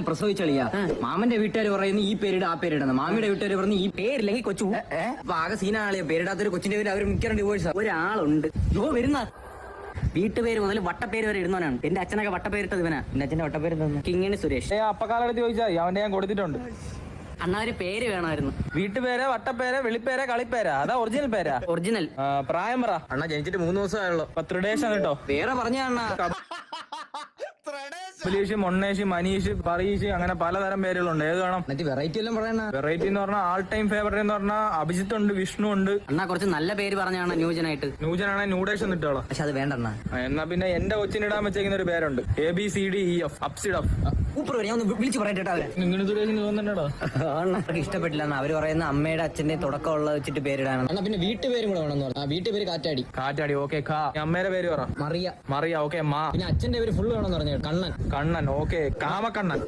പ്രസവിച്ചളിയാ മാമന്റെ വീട്ടുകാർ പറയുന്നു ഈ പേരിട ആ പേരിടുന്നു മാമിയുടെ വീട്ടുകാർ പറഞ്ഞു ഈ പേരില്ലെങ്കിൽ കൊച്ചു അപ്പൊ ആകെ സീനാളിയാ പേരിടാത്തൊരു കൊച്ചിന്റെ പേര് അവർ മിക്കവാറും ഡിവോഴ്സ്. ഒരാളുണ്ട് യോ വരുന്ന വീട്ടുപേര് മുതൽ വട്ടപ്പേര് വരെ ഇടുന്നവനാണ്. എന്റെ അച്ഛനൊക്കെ വട്ടപ്പേരിട്ടത് ഇവനാ. എന്റെ അച്ഛന്റെ വട്ടപ്പേര് കിങ്ങിണി സുരേഷ്. അപ്പക്കാലത്ത് ചോദിച്ചാൽ അവന്റെ ഞാൻ കൊടുത്തിട്ടുണ്ട്. അണ്ണാ ഒരു പേര് വേണമായിരുന്നു. വീട്ടുപേര് വട്ടപ്പേര് വെളിപ്പേര് കളിപ്പേരാ അതാ ഒറിജിനൽ പേരാ? ഒറിജിനൽ. പ്രായം പറ. അണ്ണാ ജനിച്ചിട്ട് 3 ദിവസമായുള്ളൂ. ത്രിഡേഷൻ കേട്ടോ. വേറെ പറഞ്ഞ അണ്ണാ ബലീഷ്, മൊണ്ണേഷ്, മനീഷ്, പറീഷ്, അങ്ങനെ പലതരം പേരുകളുണ്ട്. ഏത് വേണം? എന്നിട്ട് വെറൈറ്റി എല്ലാം പറയണ. വെറൈറ്റി എന്ന് പറഞ്ഞാൽ ആൾ ടൈം ഫേവറേറ്റ് എന്ന് പറഞ്ഞാൽ അഭിജിത്ത് ഉണ്ട്, വിഷ്ണു ഉണ്ട്. അണ്ണാ കുറച്ച് നല്ല പേര് പറഞ്ഞാണ് ന്യൂജനായിട്ട്. ന്യൂജനാണെങ്കിൽ ന്യൂഡേഷൻ ഇട്ടോളാം. പക്ഷെ അത് വേണ്ട അണ്ണാ. എന്നാ പിന്നെ എന്റെ കൊച്ചിനിടാൻ വെച്ചേക്കുന്ന ഒരു പേരുണ്ട്, ABCDEF അപ്സിഡഫ്. സൂപ്പർ. ഞാൻ ഒന്ന് വിളിച്ചു പറയട്ടെ അവരെ. ഇങ്ങനെ സുരേഷിന് തോന്നുന്നുണ്ടോ? അവർക്ക് ഇഷ്ടപ്പെട്ടില്ല. അവര് പറയുന്ന അമ്മയുടെ അച്ഛന്റെ തുടക്കമുള്ള വെച്ചിട്ട് പേരിടാണ്. അണ്ണാ പിന്നെ വീട്ടുപേരും കൂടെ വേണമെന്ന് പറഞ്ഞു. വീട്ടുപേര് കാറ്റാടി. കാറ്റാടി. ഓക്കെ. അമ്മയുടെ പേര് പറ. മറിയ. മറിയ. ഓക്കെ. മാ. പിന്നെ അച്ഛന്റെ പേര് ഫുള്ള് വേണമെന്ന് പറഞ്ഞു. കണ്ണൻ. കണ്ണൻ. ഓക്കെ. കാമക്കണ്ണൻ.